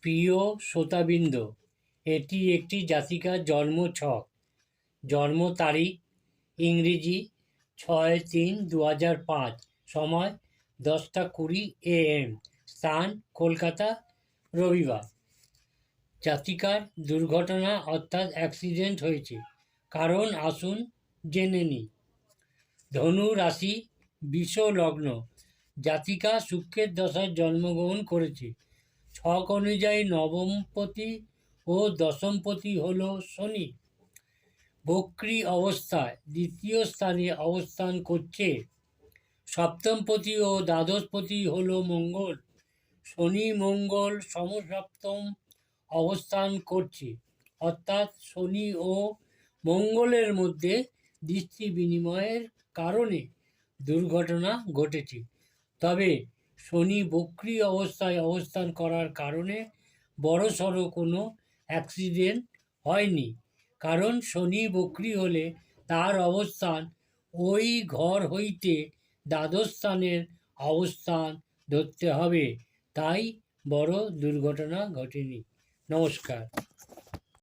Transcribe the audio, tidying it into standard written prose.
প্রিয় শ্রোতাবৃন্দ, এটি একটি জাতিকার জন্মছক। জন্ম তারিখ ইংরেজি 6-3-2005, সময় 10:20 AM, স্থান কলকাতা, রবিবার। জাতিকার দুর্ঘটনা অর্থাৎ অ্যাক্সিডেন্ট হয়েছে। কারণ আসুন জেনে নিই। ধনু রাশি, বৃষ লগ্ন। জাতিকা শুক্রের দশায় জন্মগ্রহণ করেছে। ছক অনুযায়ী নবমপতি ও দশমপতি হল শনি। বক্রী অবস্থায় দ্বিতীয় স্থানে অবস্থান করছে। সপ্তমপতি ও দ্বাদশপতি হল মঙ্গল। শনি মঙ্গল সমসপ্তম অবস্থান করছে, অর্থাৎ শনি ও মঙ্গলের মধ্যে দৃষ্টি বিনিময়ের কারণে দুর্ঘটনা ঘটেছে। তবে শনি বক্রী অবস্থায় অবস্থান করার কারণে বড়সড় কোনো অ্যাক্সিডেন্ট হয়নি। কারণ শনি বক্রী হলে তার অবস্থান ওই ঘর হইতে দ্বাদশ স্থানের অবস্থান ধরতে হবে, তাই বড় দুর্ঘটনা ঘটেনি। নমস্কার।